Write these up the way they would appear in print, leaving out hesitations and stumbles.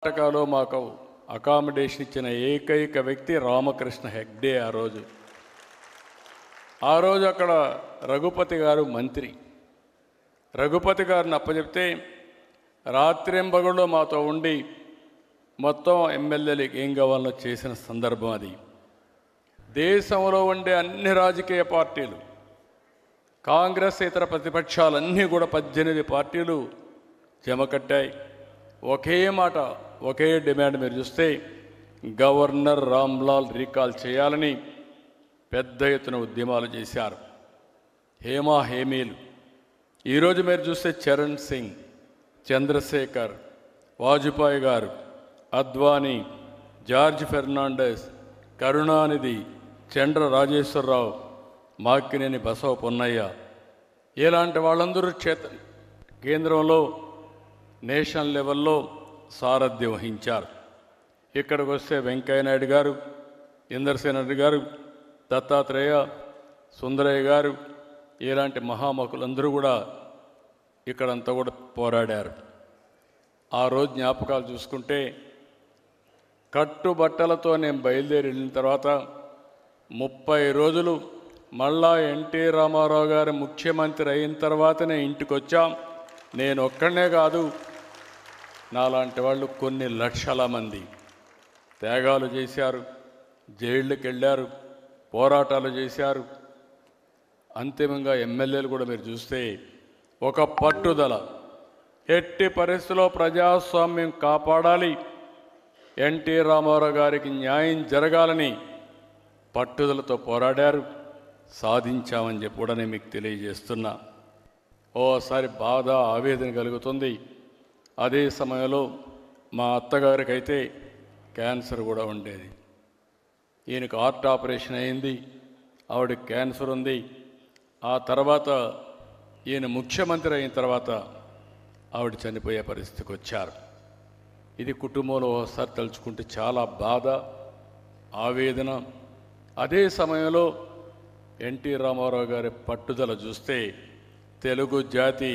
కర్ణాటకలో మాకు అకామిడేషన్ ఇచ్చిన ఏకైక వ్యక్తి రామకృష్ణ హెగ్డే. ఆ రోజు అక్కడ రఘుపతి గారు మంత్రి. రఘుపతి గారిని అప్పచెప్తే రాత్రింబగళ్ళు మాతో ఉండి మొత్తం ఎమ్మెల్యేలకు ఏం కావాలో చేసిన సందర్భం అది. దేశంలో ఉండే అన్ని రాజకీయ పార్టీలు, కాంగ్రెస్ ఇతర ప్రతిపక్షాలన్నీ కూడా 18 పార్టీలు జమకట్టాయి. ఒకే మాట, ఒకే డిమాండ్. మీరు చూస్తే గవర్నర్ రామ్లాల్ రీకాల్ చేయాలని పెద్ద ఎత్తున ఉద్యమాలు చేశారు. హేమీలు. ఈరోజు మీరు చూస్తే చరణ్ సింగ్, చంద్రశేఖర్, వాజ్పేయి గారు, అద్వానీ, జార్జ్ ఫెర్నాండెస్, కరుణానిధి, చండ్ర రాజేశ్వరరావు, మాక్కినేని బసవ పొన్నయ్య, ఇలాంటి వాళ్ళందరూ కేంద్రంలో నేషనల్ లెవెల్లో సారథ్యం వహించారు. ఇక్కడికి వస్తే వెంకయ్యనాయుడు గారు, ఇందర్సేన్ రెడ్డి గారు, దత్తాత్రేయ, సుందరయ్య గారు, ఇలాంటి మహామకులందరూ కూడా ఇక్కడంతా కూడా పోరాడారు. ఆ రోజు జ్ఞాపకాలు చూసుకుంటే కట్టుబట్టలతో నేను బయలుదేరి వెళ్ళిన తర్వాత 30 రోజులు మళ్ళా ఎన్టీ రామారావు గారు ముఖ్యమంత్రి అయిన తర్వాతనే ఇంటికి వచ్చాం. నేను ఒక్కడనే కాదు, నాలాంటి వాళ్ళు కొన్ని లక్షల మంది త్యాగాలు చేశారు, జైళ్ళకి వెళ్ళారు, పోరాటాలు చేశారు. అంతిమంగా ఎమ్మెల్యేలు కూడా మీరు చూస్తే ఒక పట్టుదల, ఎట్టి పరిస్థితుల్లో ప్రజాస్వామ్యం కాపాడాలి, ఎన్టీ రామారావు గారికి న్యాయం జరగాలని పట్టుదలతో పోరాడారు. సాధించామని చెప్పి కూడా నేను మీకు తెలియజేస్తున్నా. ఓసారి బాధ, ఆవేదన కలుగుతుంది. అదే సమయంలో మా అత్తగారికి అయితే క్యాన్సర్ కూడా ఉండేది. ఈయనకు హార్ట్ ఆపరేషన్ అయింది, ఆవిడకి క్యాన్సర్ ఉంది. ఆ తర్వాత ఈయన ముఖ్యమంత్రి అయిన తర్వాత ఆవిడ చనిపోయే పరిస్థితికి వచ్చారు. ఇది కుటుంబంలో ఒకసారి తలుచుకుంటే చాలా బాధ, ఆవేదన. అదే సమయంలో ఎన్టీ రామారావు గారి పట్టుదల చూస్తే తెలుగు జాతి,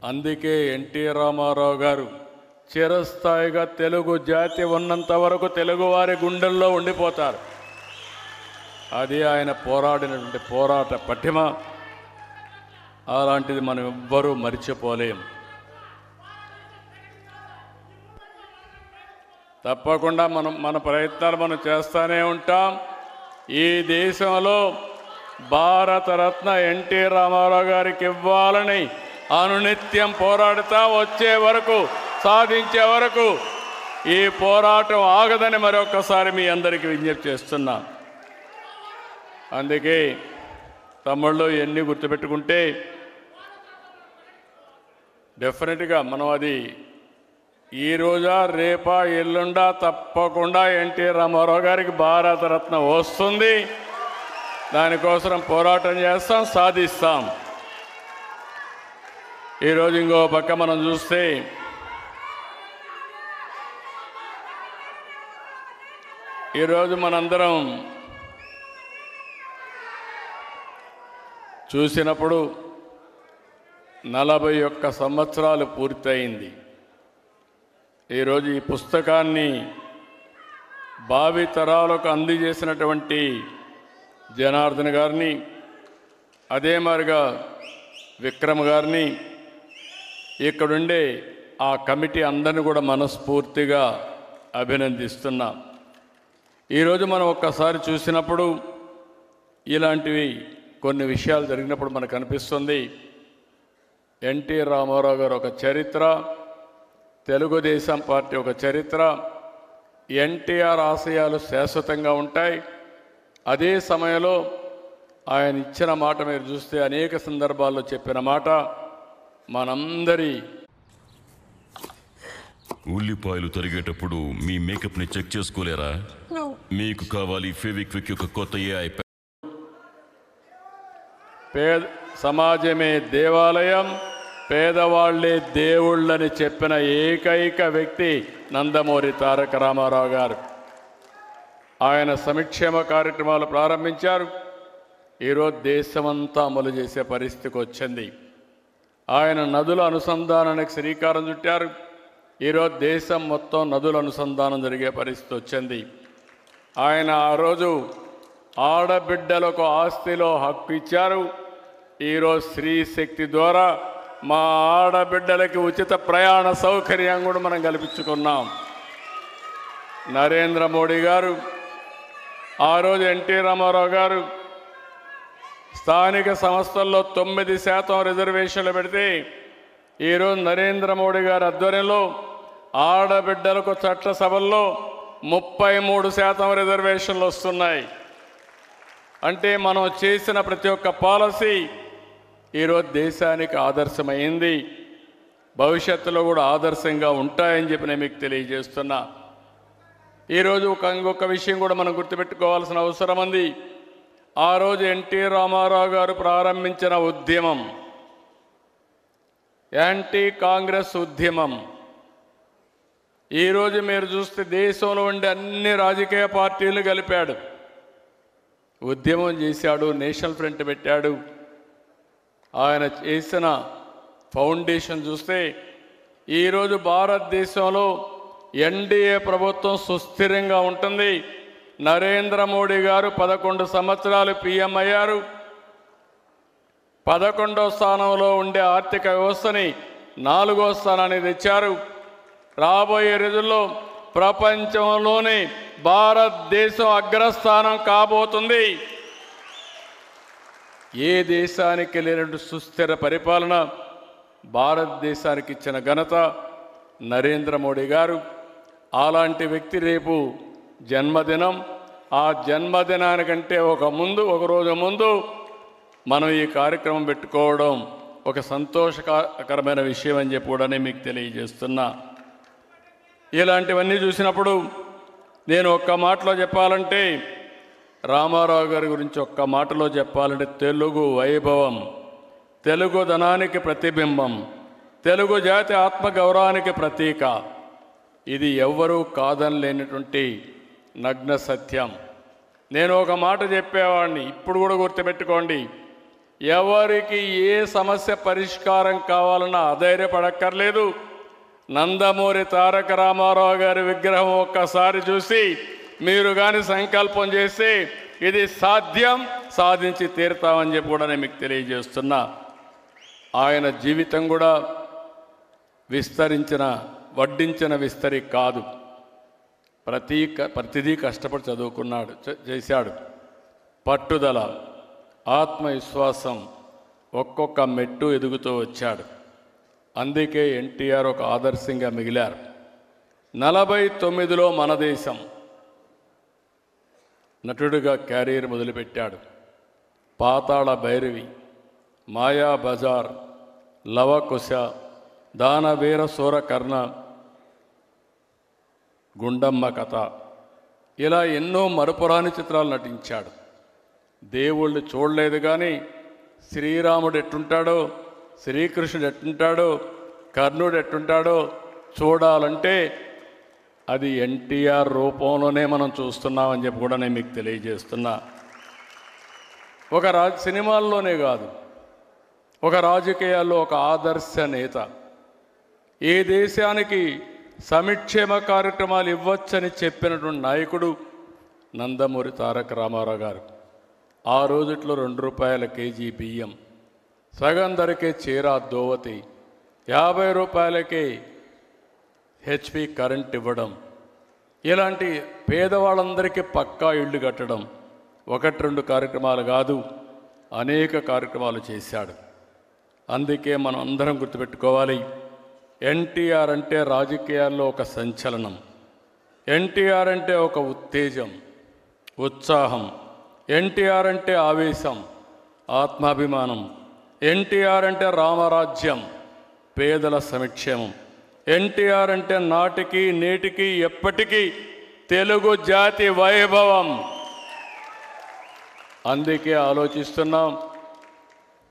అందుకే ఎన్టీ రామారావు గారు చిరస్థాయిగా తెలుగు జాతి ఉన్నంత వరకు తెలుగువారి గుండెల్లో ఉండిపోతారు. అది ఆయన పోరాడినటువంటి పోరాట పటిమ. అలాంటిది మనం ఎవ్వరూ మరిచిపోలేం. తప్పకుండా మన ప్రయత్నాలు మనం చేస్తూనే ఉంటాం. ఈ దేశంలో భారతరత్న ఎన్టీ రామారావు గారికి ఇవ్వాలని అనునిత్యం పోరాడుతా వచ్చే వరకు, సాధించే వరకు ఈ పోరాటం ఆగదని మరొకసారి మీ అందరికీ విజ్ఞప్తి చేస్తున్నా. అందుకే తమ్ముళ్ళు ఎన్ని గుర్తుపెట్టుకుంటే డెఫినెట్గా మనం అది ఈ రోజా రేపా ఎల్లుండా తప్పకుండా ఎన్టీ రామారావు గారికి భారతరత్న వస్తుంది. దానికోసం పోరాటం చేస్తాం, సాధిస్తాం. ఈరోజు ఇంకో పక్క మనం చూస్తే ఈరోజు మనందరం చూసినప్పుడు 41 సంవత్సరాలు పూర్తయింది. ఈరోజు ఈ పుస్తకాన్ని భావితరాలకు అందజేసినటువంటి జనార్దన్ గారిని, అదే మాదిరిగా విక్రమ్ గారిని, ఇక్కడుండే ఆ కమిటీ అందరిని కూడా మనస్ఫూర్తిగా అభినందిస్తున్నా. ఈరోజు మనం ఒక్కసారి చూసినప్పుడు ఇలాంటివి కొన్ని విషయాలు జరిగినప్పుడు మనకు అనిపిస్తుంది ఎన్టీ రామారావు గారు ఒక చరిత్ర, తెలుగుదేశం పార్టీ ఒక చరిత్ర, ఎన్టీఆర్ ఆశయాలు శాశ్వతంగా ఉంటాయి. అదే సమయంలో ఆయన ఇచ్చిన మాట మీరు చూస్తే అనేక సందర్భాల్లో చెప్పిన మాట మనందరి. ఉల్లిపాయలు తరిగేటప్పుడు మీ మేకప్ని చెక్ చేసుకోలేరా? మీకు కావాలి ఫెవిక్విక్ యొక్క కొత్త AI. సమాజమే దేవాలయం, పేదవాళ్లే దేవుళ్ళని చెప్పిన ఏకైక వ్యక్తి నందమూరి తారక రామారావు గారు. ఆయన సంక్షేమ కార్యక్రమాలు ప్రారంభించారు. ఈరోజు దేశమంతా అమలు చేసే పరిస్థితికి వచ్చింది. ఆయన నదుల అనుసంధానానికి శ్రీకారం చుట్టారు. ఈరోజు దేశం మొత్తం నదుల అనుసంధానం జరిగే పరిస్థితి వచ్చింది. ఆయన ఆ రోజు ఆడబిడ్డలకు ఆస్తిలో హక్కు ఇచ్చారు. ఈరోజు స్త్రీ శక్తి ద్వారా మా ఆడబిడ్డలకి ఉచిత ప్రయాణ సౌకర్యం కూడా మనం కల్పించుకున్నాం. నరేంద్ర మోడీ గారు, ఆ రోజు ఎన్టీ రామారావు గారు స్థానిక సంస్థల్లో 9% రిజర్వేషన్లు పెడితే ఈరోజు నరేంద్ర మోడీ గారి ఆధ్వర్యంలో ఆడబిడ్డలకు చట్టసభల్లో 33% రిజర్వేషన్లు వస్తున్నాయి. అంటే మనం చేసిన ప్రతి ఒక్క పాలసీ ఈరోజు దేశానికి ఆదర్శమైంది. భవిష్యత్తులో కూడా ఆదర్శంగా ఉంటాయని చెప్పి నేను మీకు తెలియజేస్తున్నా. ఈరోజు ఇంకొక విషయం కూడా మనం గుర్తుపెట్టుకోవాల్సిన అవసరం ఉంది. ఆ రోజు ఎన్టీ రామారావు గారు ప్రారంభించిన ఉద్యమం యాంటీ కాంగ్రెస్ ఉద్యమం. ఈరోజు మీరు చూస్తే దేశంలో ఉండే అన్ని రాజకీయ పార్టీలు కలిపాడు, ఉద్యమం చేశాడు, నేషనల్ ఫ్రంట్ పెట్టాడు. ఆయన చేసిన ఫౌండేషన్ చూస్తే ఈరోజు భారతదేశంలో ఎన్డీఏ ప్రభుత్వం సుస్థిరంగా ఉంటుంది. నరేంద్ర మోడీ గారు 11 సంవత్సరాలు పీఎం అయ్యారు. 11వ స్థానంలో ఉండే ఆర్థిక వ్యవస్థని 4వ స్థానాన్ని తెచ్చారు. రాబోయే రోజుల్లో ప్రపంచంలోనే భారతదేశం అగ్రస్థానం కాబోతుంది. ఏ దేశానికి లేనట్టు సుస్థిర పరిపాలన భారతదేశానికి ఇచ్చిన ఘనత నరేంద్ర మోడీ గారు. అలాంటి వ్యక్తి రేపు జన్మదినం. ఆ జన్మదినానికంటే ఒక రోజు ముందు మనం ఈ కార్యక్రమం పెట్టుకోవడం ఒక సంతోషకరమైన విషయం అని చెప్పి కూడా మీకు తెలియజేస్తున్నా. ఇలాంటివన్నీ చూసినప్పుడు నేను ఒక్క మాటలో చెప్పాలంటే, రామారావు గారి గురించి ఒక్క మాటలో చెప్పాలంటే, తెలుగు వైభవం, తెలుగు ధనానికి ప్రతిబింబం, తెలుగు జాతి ఆత్మగౌరవానికి ప్రతీక. ఇది ఎవ్వరూ కాదనలేనటువంటి నగ్న సత్యం. నేను ఒక మాట చెప్పేవాడిని, ఇప్పుడు కూడా గుర్తుపెట్టుకోండి. ఎవరికి ఏ సమస్య పరిష్కారం కావాలన్నా అధైర్యపడక్కర్లేదు. నందమూరి తారక రామారావు గారి విగ్రహం ఒక్కసారి చూసి మీరు కానీ సంకల్పం చేస్తే ఇది సాధ్యం, సాధించి తీరుతామని చెప్పి కూడా నేను మీకు తెలియజేస్తున్నా. ఆయన జీవితం కూడా వడ్డించిన విస్తరి కాదు. ప్రతిదీ కష్టపడి చదువుకున్నాడు, చేశాడు. పట్టుదల, ఆత్మవిశ్వాసం, ఒక్కొక్క మెట్టు ఎదుగుతూ వచ్చాడు. అందుకే ఎన్టీఆర్ ఒక ఆదర్శంగా మిగిలారు. 49లో మన దేశం నటుడిగా క్యారియర్ మొదలుపెట్టాడు. పాతాళ భైరవి, మాయా బజార్, లవకుశ, దానవీర సూరకర్ణ, గుండమ్మ కథ, ఇలా ఎన్నో మరుపురాని చిత్రాలు నటించాడు. దేవుళ్ళు చూడలేదు కానీ శ్రీరాముడు ఎట్టుంటాడో, శ్రీకృష్ణుడు ఎట్టుంటాడో, కర్ణుడు ఎట్టుంటాడో చూడాలంటే అది ఎన్టీఆర్ రూపంలోనే మనం చూస్తున్నామని చెప్పి కూడా నేను మీకు తెలియజేస్తున్నా. సినిమాల్లోనే కాదు, ఒక రాజకీయాల్లో ఒక ఆదర్శ నేత. ఏ దేశానికి సంక్షేమ కార్యక్రమాలు ఇవ్వచ్చని చెప్పినటువంటి నాయకుడు నందమూరి తారక రామారావు గారు. ఆ రోజుట్లో 2 రూపాయల కేజీ బియ్యం, సగం ధరకే చీర దోవతి, 50 రూపాయలకే హెచ్పి కరెంట్ ఇవ్వడం, ఇలాంటి పేదవాళ్ళందరికీ పక్కా ఇళ్ళు కట్టడం 1-2 కార్యక్రమాలు కాదు, అనేక కార్యక్రమాలు చేశాడు. అందుకే మనం అందరం గుర్తుపెట్టుకోవాలి, ఎన్టీఆర్ అంటే రాజకీయాల్లో ఒక సంచలనం. ఎన్టీఆర్ అంటే ఒక ఉత్తేజం, ఉత్సాహం. ఎన్టీఆర్ అంటే ఆవేశం, ఆత్మాభిమానం. ఎన్టీఆర్ అంటే రామరాజ్యం, పేదల సంక్షేమం. ఎన్టీఆర్ అంటే నాటికి నేటికి ఎప్పటికీ తెలుగు జాతి వైభవం. అందుకే ఆలోచిస్తున్నాం,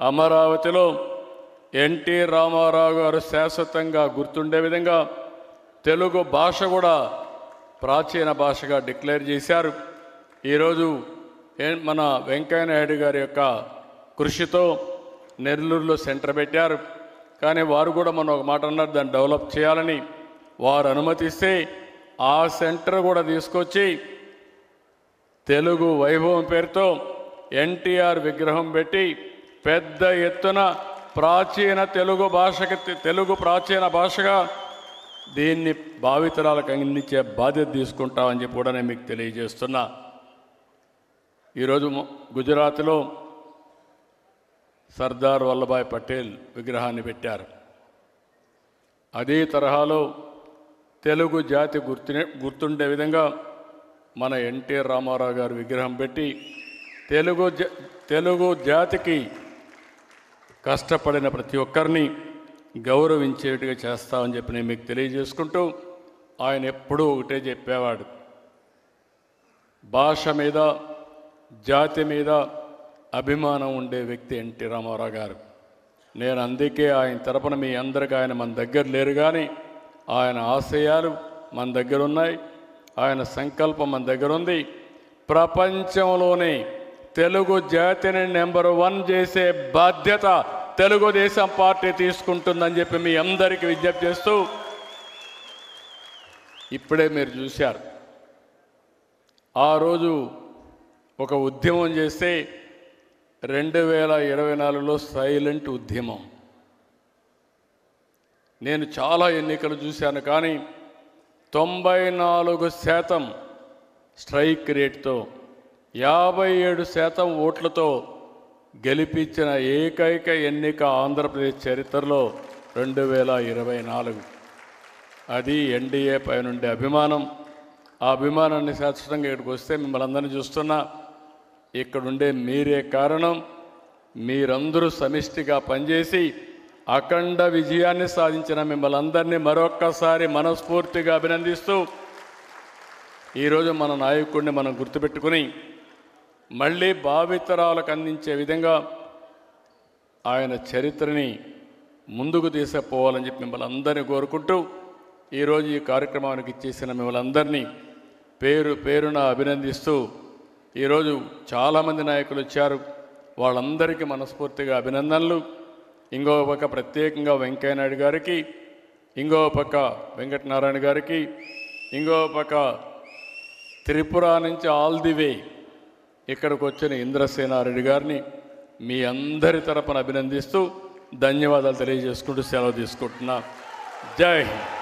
అమరావతిలో ఎన్టీ రామారావు గారు శాశ్వతంగా గుర్తుండే విధంగా తెలుగు భాష కూడా ప్రాచీన భాషగా డిక్లేర్ చేశారు. ఈరోజు మన వెంకయ్య నాయుడు గారి యొక్క కృషితో నెల్లూరులో సెంటర్ పెట్టారు. కానీ వారు కూడా మనం ఒక మాట అన్నారు, దాన్ని డెవలప్ చేయాలని. వారు అనుమతిస్తే ఆ సెంటర్ కూడా తీసుకొచ్చి తెలుగు వైభవం పేరుతో ఎన్టీఆర్ విగ్రహం పెట్టి పెద్ద ఎత్తున ప్రాచీన తెలుగు ప్రాచీన భాషగా దీన్ని భావితరాలకు అందించే బాధ్యత తీసుకుంటామని చెప్పి కూడా నేను మీకు తెలియజేస్తున్నా. ఈరోజు గుజరాత్లో సర్దార్ వల్లభాయ్ పటేల్ విగ్రహాన్ని పెట్టారు. అదే తరహాలో తెలుగు జాతి గుర్తుండే విధంగా మన ఎన్టీ రామారావు గారు విగ్రహం పెట్టి తెలుగు జాతికి కష్టపడిన ప్రతి ఒక్కరిని గౌరవించేట్టుగా చేస్తామని చెప్పి నేను మీకు తెలియజేసుకుంటూ, ఆయన ఎప్పుడూ ఒకటే చెప్పేవాడు, భాష మీద జాతి మీద అభిమానం ఉండే వ్యక్తి ఎన్టీ రామారావు గారు. నేను అందుకే ఆయన తరపున మీ అందరికీ, ఆయన మన దగ్గర లేరు కానీ ఆయన ఆశయాలు మన దగ్గర ఉన్నాయి, ఆయన సంకల్పం మన దగ్గర ఉంది. ప్రపంచంలోనే తెలుగు జాతిని నెంబర్ 1 చేసే బాధ్యత తెలుగుదేశం పార్టీ తీసుకుంటుందని చెప్పి మీ అందరికీ విజ్ఞప్తి చేస్తూ, ఇప్పుడే మీరు చూశారు, ఆ రోజు ఒక ఉద్యమం చేస్తే 2024లో సైలెంట్ ఉద్యమం. నేను చాలా ఎన్నికలు చూశాను కానీ 94% స్ట్రైక్ రేట్తో 57% ఓట్లతో గెలిపించిన ఏకైక ఎన్నిక ఆంధ్రప్రదేశ్ చరిత్రలో 2024. అది ఎన్డీఏ పై నుండి అభిమానం. ఆ అభిమానాన్ని శాశ్వతంగా ఇక్కడికి వస్తే మిమ్మల్ని అందరినీ చూస్తున్నా, ఇక్కడుండే మీరే కారణం. మీరందరూ సమిష్టిగా పనిచేసి అఖండ విజయాన్ని సాధించిన మిమ్మల్ని అందరినీ మరొక్కసారి మనస్ఫూర్తిగా అభినందిస్తూ, ఈరోజు మన నాయకుడిని మనం గుర్తుపెట్టుకుని మళ్ళీ భావితరాలకు అందించే విధంగా ఆయన చరిత్రని ముందుకు తీసుకుపోవాలని చెప్పి మిమ్మల్ని అందరినీ కోరుకుంటూ, ఈరోజు ఈ కార్యక్రమానికి ఇచ్చేసిన మిమ్మల్ని అందరినీ పేరు పేరున అభినందిస్తూ, ఈరోజు చాలామంది నాయకులు వచ్చారు, వాళ్ళందరికీ మనస్ఫూర్తిగా అభినందనలు. ఇంకో పక్క ప్రత్యేకంగా వెంకయ్యనాయుడు గారికి, ఇంకో పక్క వెంకటనారాయణ గారికి, ఇంకో పక్క త్రిపుర నుంచి ఆల్ ది వే ఇక్కడికి వచ్చిన ఇంద్రసేనారెడ్డి గారిని మీ అందరి తరపున అభినందిస్తూ ధన్యవాదాలు తెలియజేసుకుంటూ సెలవు తీసుకుంటున్నా. జై హింద్.